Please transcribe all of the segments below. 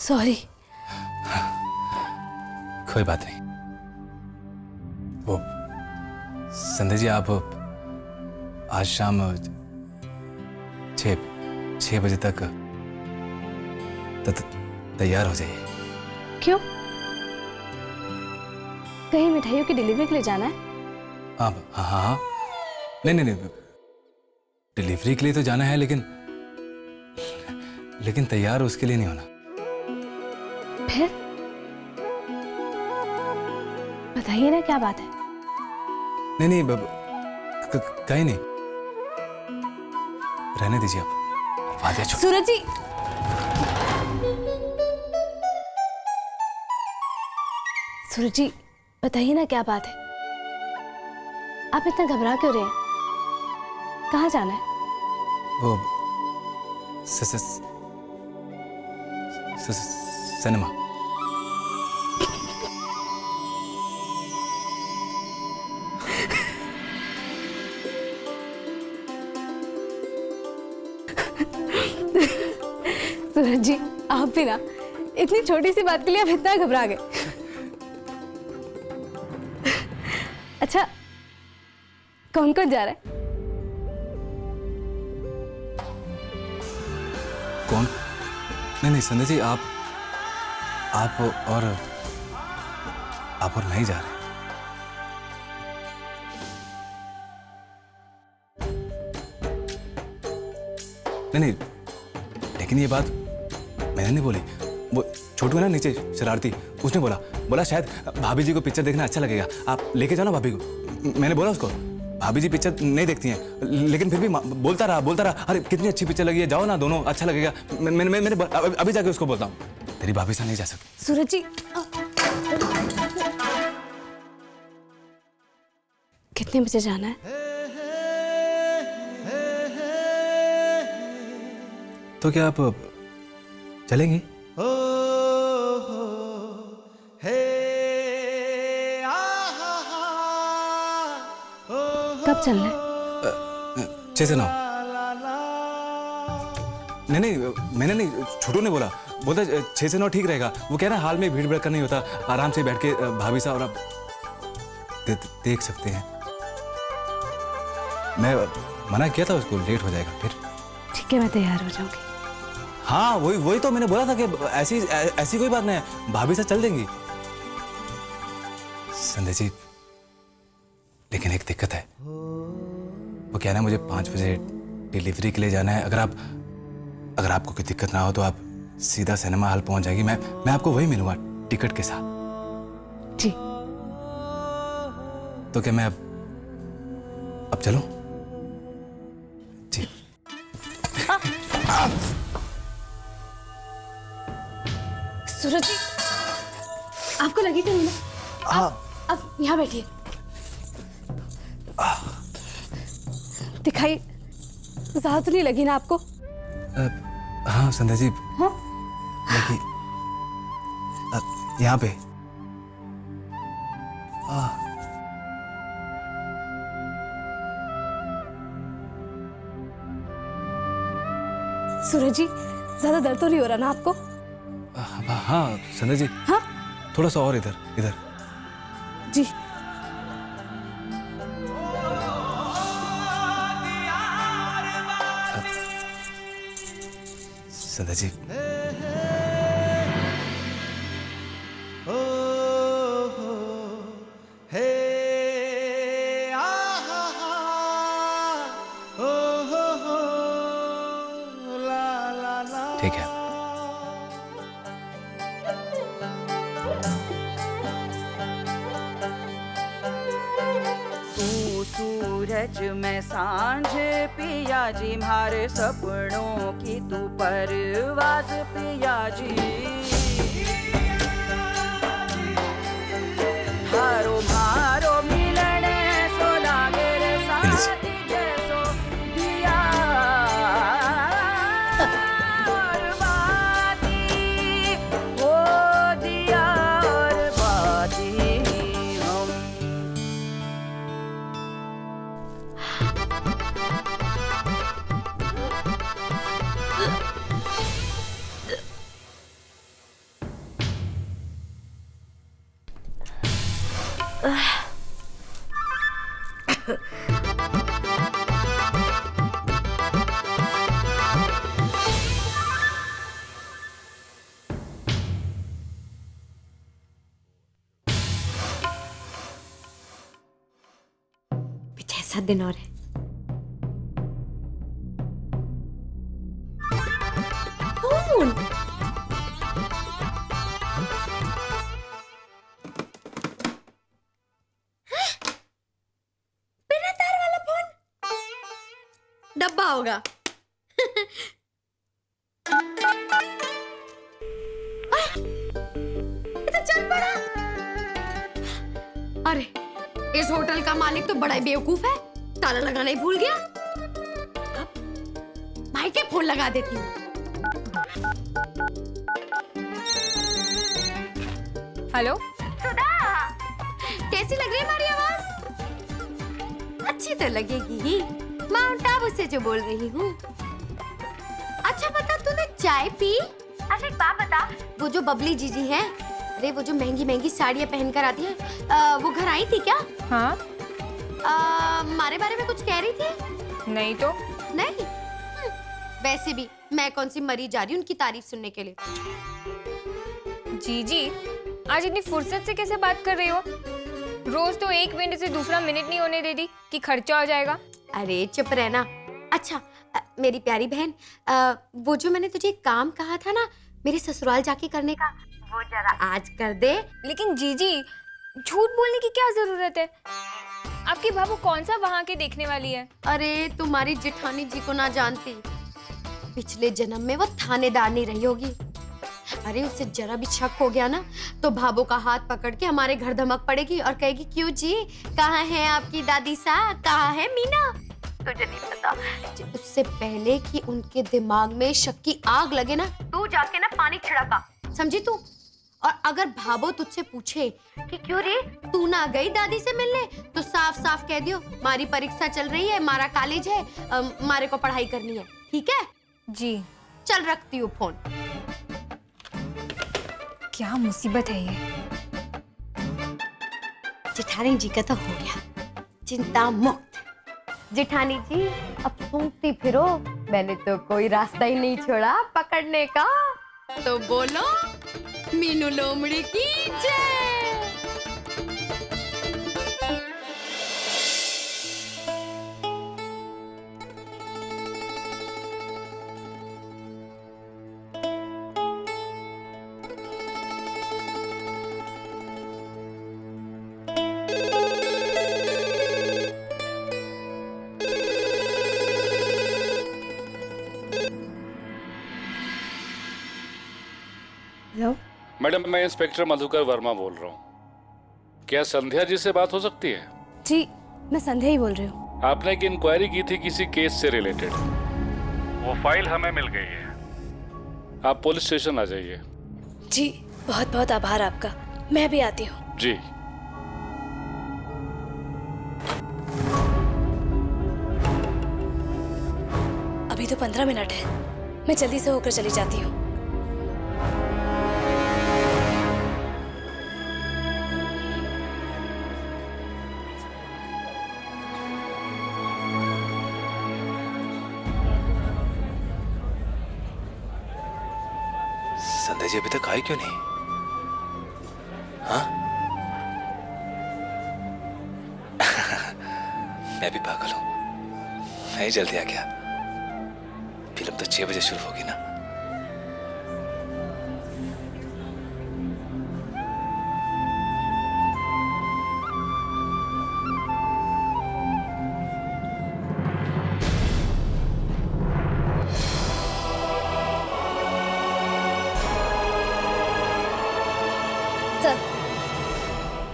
Sorry. कोई बात नहीं। वो संध्या जी, आप आज शाम 6 बजे तक तैयार हो जाइए। क्यों? कहीं मिठाइयों की डिलीवरी के लिए जाना है? हाँ हाँ हाँ, नहीं, डिलीवरी के लिए तो जाना है, लेकिन तैयार उसके लिए नहीं होना। फिर बताइए ना, क्या बात है? नहीं, कहीं नहीं, रहने दीजिए आप। वादिया सूरज जी, सूरज जी बताइए ना, क्या बात है? आप इतना घबरा क्यों रहे हैं? कहाँ जाना है? वो सिनेमा। सूरज जी, आप भी ना, इतनी छोटी सी बात के लिए आप इतना घबरा गए। अच्छा, कौन कौन जा रहा है? कौन? नहीं संध्या जी, आप और नहीं जा रहे। नहीं, लेकिन ये बात मैंने नहीं बोली। वो छोटू है ना नीचे शरारती, उसने बोला शायद भाभी जी को पिक्चर देखना अच्छा लगेगा, आप लेके जाओ ना भाभी को। मैंने बोला उसको, भाभी जी पिक्चर नहीं देखती हैं, लेकिन फिर भी बोलता रहा, अरे कितनी अच्छी पिक्चर लगी है, जाओ ना दोनों, अच्छा लगेगा। मैंने अभी जाके उसको बोलता हूँ, तेरी भाभी से नहीं जा सकती। सूरज जी, कितने बजे जाना है? तो क्या आप चलेंगी? कब चलना है? 6 से 9। नहीं, मैंने नहीं, छोटू ने बोलता 6 से 9 ठीक रहेगा। वो कह रहा है हाल में भीड़ भड़का नहीं होता, आराम से बैठ के भाभी साहब और आप देख सकते हैं। मैं मना किया था उसको, लेट हो जाएगा फिर। ठीक है, मैं तैयार हो जाऊंगी। हाँ, वही तो मैंने बोला था कि ऐसी कोई बात नहीं है, भाभी साहब चल देंगी। संध्या जी, लेकिन एक दिक्कत है। वो कह रहा है मुझे 5 बजे डिलीवरी के लिए जाना है। अगर आपको कोई दिक्कत ना हो तो आप सीधा सिनेमा हॉल पहुंच जाएगी। मैं आपको वही मिलूंगा टिकट के साथ। जी। तो क्या मैं अब चलूं? जी। सूरज जी, आपको लगी तो नहीं ना? आप यहाँ बैठिए, दिखाई ज्यादा तो नहीं लगी ना आपको? हाँ संध्या जी, हाँ? लगी। यहाँ पे। सूरज जी, ज्यादा दर्द तो नहीं हो रहा ना आपको? हाँ संध्या जी, हाँ? थोड़ा सा और इधर। जी। संध्या जी, ठीक है। सूरज में सांझ पिया जी, मारे सपनों की तू परवाज़ पिया जी। मारो मिलन सो लागे रे साथी जैसो दिया और बाती, हो दिया और बाती हम। दिन और है। फोन बिना तार वाला फोन, डब्बा होगा। तो चल पड़ा। अरे इस होटल का मालिक तो बड़ा ही बेवकूफ है, ताला लगाना ही भूल गया। अब भाई के फोन लगा देती हूँ। हेलो सुधा, कैसी लग रही है हमारी आवाज? अच्छी तो लगेगी ही, माउंट आबू से जो बोल रही हूँ। अच्छा बता, तूने चाय पी? अच्छा एक बात बता, वो जो बबली जीजी हैं, अरे वो जो महंगी महंगी साड़ियाँ पहनकर आती हैं, वो घर आई थी क्या? हाँ। हमारे बारे में कुछ कह रही थी? नहीं तो। नहीं? वैसे भी मैं कौन सी मरी जा रही हूँ उनकी तारीफ सुनने के लिए। जीजी, आज इतनी फुर्सत से कैसे बात कर रही हो? रोज तो एक मिनट से दूसरा मिनट नहीं होने देती कि खर्चा हो जाएगा। अरे चुप रहना। अच्छा मेरी प्यारी बहन, वो जो मैंने तुझे काम कहा था ना मेरे ससुराल जाके करने का, वो जरा आज कर दे। लेकिन जीजी, झूठ बोलने की क्या जरूरत है? आपकी बाबू कौन सा वहाँ के देखने वाली है? अरे तुम्हारी जेठानी जी को ना जानती, पिछले जन्म में वो थानेदारनी रही होगी। अरे उसे जरा भी शक हो गया ना तो भाभो का हाथ पकड़ के हमारे घर धमक पड़ेगी और कहेगी, क्यों जी, कहाँ है आपकी दादी सा, कहाँ है मीना? तुझे नहीं पता, उससे पहले कि उनके दिमाग में शक की आग लगे ना, तू जाके ना पानी छिड़का, समझी तू? और अगर भाभो तुझसे पूछे कि क्यों रे तू ना गई दादी से मिलने, तो साफ साफ कह दियो, मारी परीक्षा चल रही है, मारा कॉलेज है, मारे को पढ़ाई करनी है, ठीक है? जी। चल रखती हूँ फोन। क्या मुसीबत है ये? जेठानी जी का तो हो गया, चिंता मुक्त। जेठानी जी अब सूंघती फिरो, मैंने तो कोई रास्ता ही नहीं छोड़ा पकड़ने का। तो बोलो मीनू लोमड़ी की जय। हेलो मैडम, मैं इंस्पेक्टर मधुकर वर्मा बोल रहा हूँ। क्या संध्या जी से बात हो सकती है? जी, मैं संध्या ही बोल रही हूँ। आपने एक इंक्वायरी की थी किसी केस से रिलेटेड, वो फाइल हमें मिल गई है। आप पुलिस स्टेशन आ जाइए। जी, बहुत बहुत आभार आपका, मैं भी आती हूँ। जी। अभी तो 15 मिनट है, मैं जल्दी से होकर चली जाती हूँ। संध्या जी अभी तक आई क्यों नहीं? हाँ? मैं भी पागल हूं, मैं ही जल्दी आ गया। फिल्म तो 6 बजे शुरू होगी ना। सर,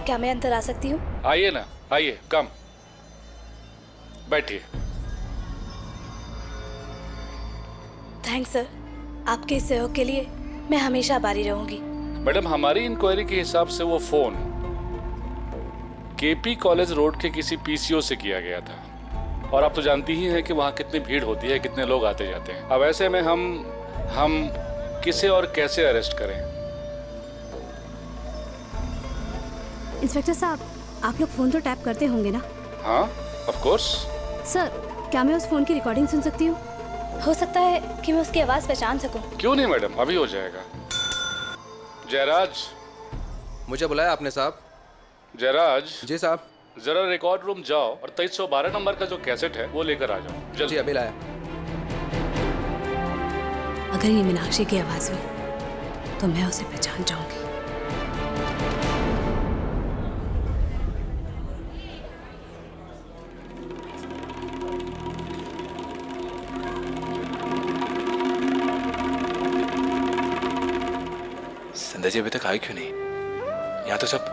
क्या मैं अंदर आ सकती हूँ? आइए ना, आइए, कम बैठिए। थैंक्स सर, आपके इस सहयोग के लिए मैं हमेशा आभारी रहूंगी। मैडम, हमारी इंक्वायरी के हिसाब से वो फोन केपी कॉलेज रोड के किसी पीसीओ से किया गया था, और आप तो जानती ही हैं कि वहाँ कितनी भीड़ होती है, कितने लोग आते जाते हैं। अब ऐसे में हम किसे और कैसे अरेस्ट करें? इंस्पेक्टर साहब, आप लोग फोन तो टैप करते होंगे ना? हाँ, ऑफ कोर्स। सर, क्या मैं उस फोन की रिकॉर्डिंग सुन सकती हूँ? हो सकता है कि मैं उसकी आवाज पहचान सकूं। क्यों नहीं मैडम, अभी हो जाएगा। जयराज, मुझे बुलाया आपने साहब? जयराज। जी साहब। जरा रिकॉर्ड रूम जाओ और 2312 नंबर का जो कैसेट है वो लेकर आ जाओ जी जल्दी। अभी लाया। अगर ये मीनाक्षी की आवाज़ हुई तो मैं उसे पहचान जाऊंगी। संध्या जी अभी तक आई क्यों नहीं? यहाँ तो सब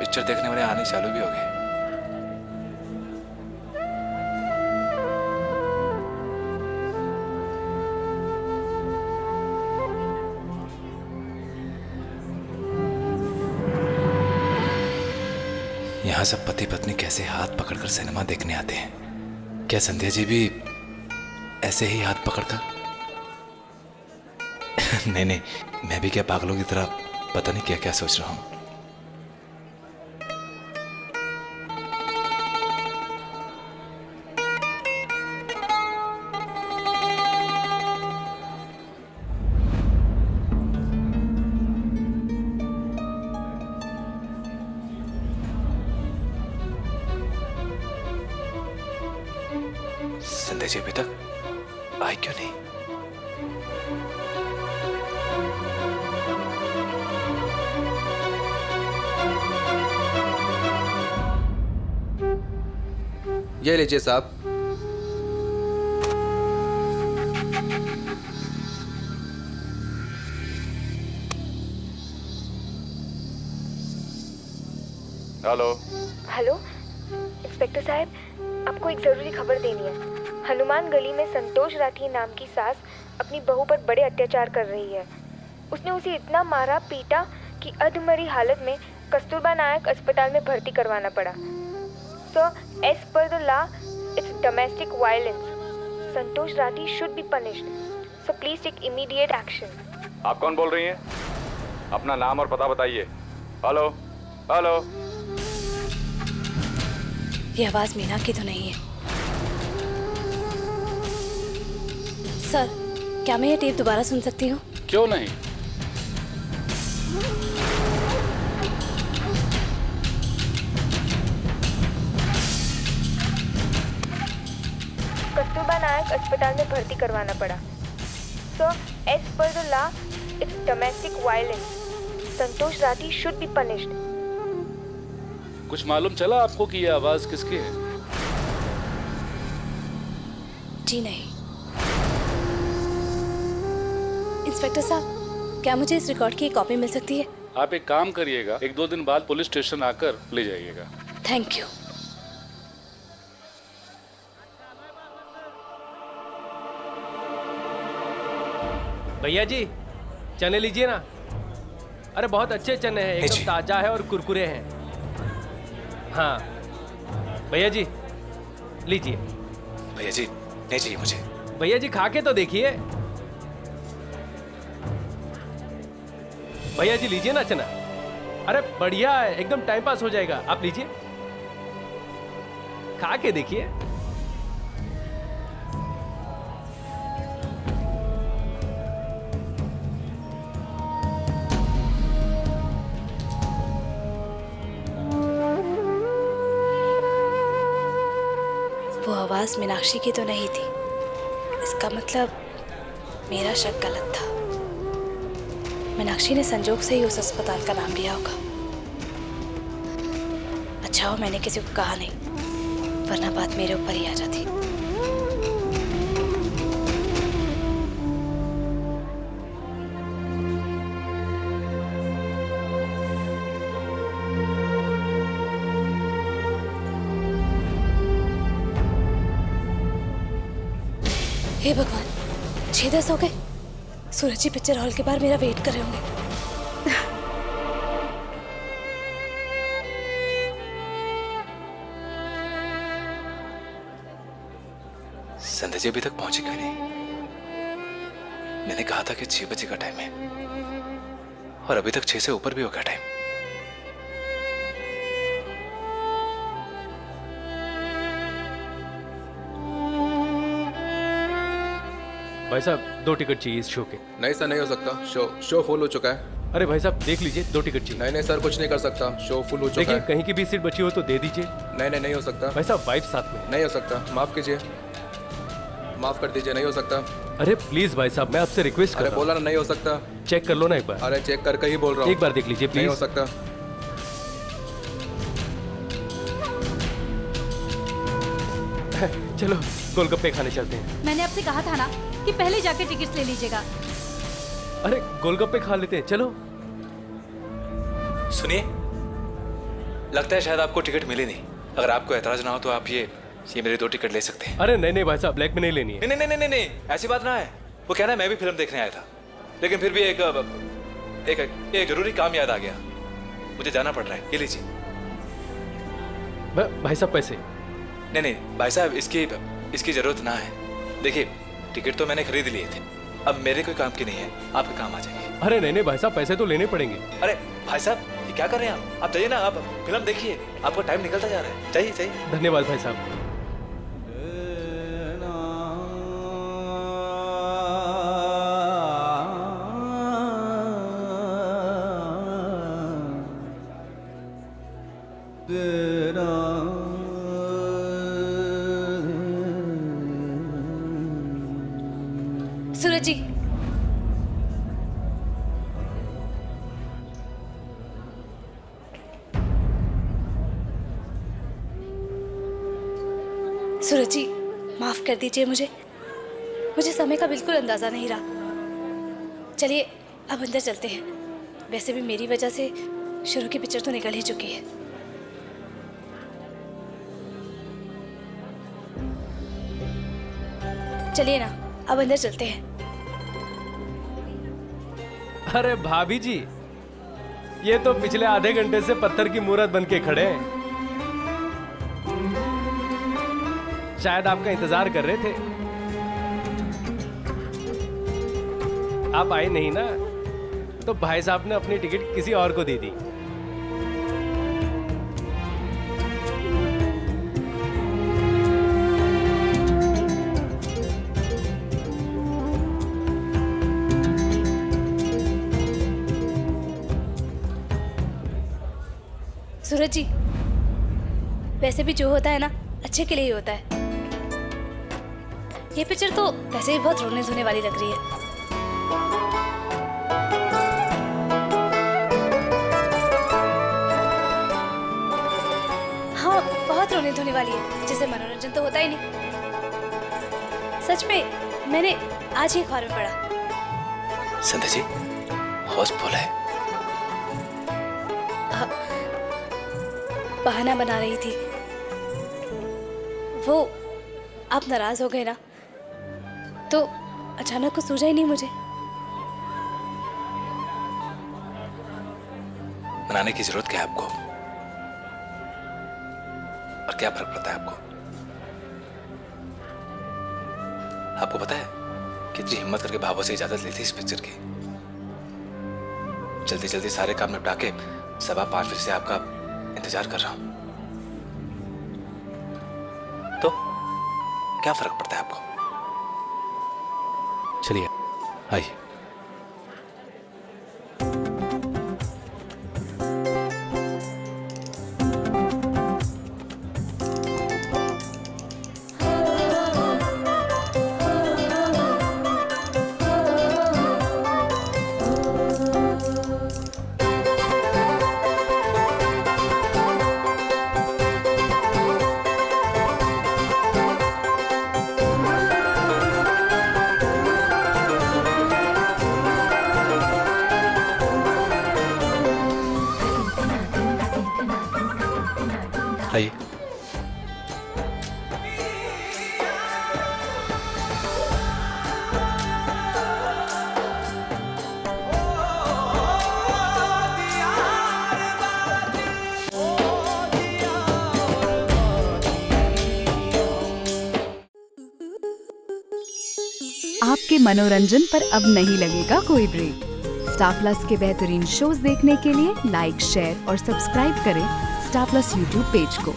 पिक्चर देखने वाले आने चालू भी हो गए। यहाँ सब पति पत्नी कैसे हाथ पकड़कर सिनेमा देखने आते हैं? क्या संध्या जी भी ऐसे ही हाथ पकड़कर? नहीं नहीं, मैं भी क्या पागलों की तरह पता नहीं क्या क्या सोच रहा हूं। संध्या जी अभी तक आई क्यों नहीं? ये लीजिए साहब। हेलो। हेलो इंस्पेक्टर साहब, आपको एक ज़रूरी खबर देनी है। हनुमान गली में संतोष राठी नाम की सास अपनी बहू पर बड़े अत्याचार कर रही है। उसने उसे इतना मारा पीटा कि अधमरी हालत में कस्तूरबा नायक अस्पताल में भर्ती करवाना पड़ा। So as per the law it's domestic violence. Santosh Rathi should be punished. So please take immediate action. आप कौन बोल रही हैं? अपना नाम और पता बताइए। Hello hello. ये आवाज़ मीना की तो नहीं है। सर, क्या मैं ये टेप दोबारा सुन सकती हूँ? क्यों नहीं? कस्तूरबा नायक अस्पताल में भर्ती करवाना पड़ा। So as per the law it's domestic violence. Santosh Rathi should be punished. कुछ मालूम चला आपको कि ये आवाज किसकी है? जी नहीं। इंस्पेक्टर साहब, क्या मुझे इस रिकॉर्ड की एक कॉपी मिल सकती है? आप एक काम करिएगा, 1-2 दिन बाद पुलिस स्टेशन आकर ले जाइएगा। Thank you. भैया जी चने लीजिए ना। अरे बहुत अच्छे चने हैं, एकदम ताजा है और कुरकुरे हैं। हाँ भैया जी लीजिए। भैया जी नहीं चाहिए मुझे। भैया जी खा के तो देखिए। भैया जी लीजिए ना चना। अरे बढ़िया है, एकदम टाइम पास हो जाएगा। आप लीजिए, खा के देखिए। वो आवाज़ मीनाक्षी की तो नहीं थी। इसका मतलब मेरा शक गलत था। मीनाक्षी ने संजोग से ही उस अस्पताल का नाम लिया होगा। अच्छा हो मैंने किसी को कहा नहीं, वरना बात मेरे ऊपर ही आ जाती। हे भगवान, 6-10 हो गए। सूरज जी पिक्चर हॉल के बाहर मेरा वेट कर रहे होंगे। संध्या जी अभी तक पहुंची क्यों नहीं? मैंने कहा था कि 6 बजे का टाइम है और अभी तक 6 से ऊपर भी हो गया टाइम। भाई साहब 2 टिकट चाहिए इस शो के। नहीं सर, नहीं हो सकता। शो फुल हो चुका है। अरे भाई साहब देख लीजिए, 2 टिकट चाहिए। नहीं नहीं सर, कुछ नहीं कर सकता, शो फुल हो चुका देखिए है। कहीं की भी सीट बची हो तो दे दीजिए। नहीं नहीं, नहीं हो सकता भाई साहब, वाइफ साथ में। नहीं हो सकता, माफ कीजिए, माफ कर दीजिए, नहीं हो सकता। अरे प्लीज भाई साहब, मैं आपसे रिक्वेस्ट कर अरे रहा हूँ। बोला ना नहीं हो सकता। चेक कर लो ना एक बार। अरे चेक करके ही बोल रहा हूँ। एक बार देख लीजिए नहीं हो प्लीज। सकता। चलो गोलगप्पे खाने चलते हैं। मैंने आपसे कहा था ना कि पहले जाके टिकट्स ले लीजिएगा। अरे गोलगप्पे खा लेते हैं, चलो। सुनिए, लगता है शायद आपको टिकट मिली नहीं। अगर आपको एतराज ना हो तो आप ये मेरे 2 टिकट ले सकते हैं। अरे नहीं नहीं भाई साहब, ब्लैक में नहीं लेनी है। नहीं नहीं नहीं नहीं नहीं, ऐसी बात ना है। वो कहना है मैं भी फिल्म देखने आया था, लेकिन फिर भी एक जरूरी काम याद आ गया, मुझे जाना पड़ रहा है। ये लीजिए। भाई साहब पैसे? नहीं नहीं भाई साहब, इसकी जरूरत ना है। देखिए टिकट तो मैंने खरीद लिए थे, अब मेरे कोई काम की नहीं है, आपके काम आ जाएगी। अरे नहीं नहीं भाई साहब, पैसे तो लेने पड़ेंगे। अरे भाई साहब, ये क्या कर रहे हैं आप जाइए ना, आप फिल्म देखिए, आपका टाइम निकलता जा रहा है। चाहिए। धन्यवाद भाई साहब। सूरज जी, सूरज जी माफ कर दीजिए मुझे समय का बिल्कुल अंदाजा नहीं रहा। चलिए अब अंदर चलते हैं। वैसे भी मेरी वजह से शुरू की पिक्चर तो निकल ही चुकी है। चलिए ना, अब अंदर चलते हैं। अरे भाभी जी, ये तो पिछले आधे घंटे से पत्थर की मूरत बन के खड़े हैं। शायद आपका इंतजार कर रहे थे। आप आए नहीं ना, तो भाई साहब ने अपनी टिकट किसी और को दे दी। सूरज जी, वैसे भी जो होता है ना अच्छे के लिए ही होता है। ये पिक्चर तो वैसे भी बहुत रोने धोने वाली लग रही है। हाँ, बहुत रोने धोने वाली है, जिसे मनोरंजन तो होता ही नहीं। सच में मैंने आज ही अखबार में पढ़ा। संध्या जी, हाउसफुल है। बहाना बना रही थी वो। आप नाराज हो गए ना, तो अचानक कुछ सूझा ही नहीं मुझे। मनाने की जरूरत क्या है आपको, और क्या फर्क पड़ता है आपको? आपको पता है कितनी हिम्मत करके भावों से इजाजत ली थी इस पिक्चर की। जल्दी जल्दी सारे काम निपटा के 5:15 बजे से आपका इंतजार कर रहा हूं, तो क्या फर्क पड़ता है आपको? चलिए आइए। आइए। आपके मनोरंजन पर अब नहीं लगेगा कोई ब्रेक। स्टार प्लस के बेहतरीन शोज देखने के लिए लाइक, शेयर और सब्सक्राइब करें स्टार प्लस यूट्यूब पेज को।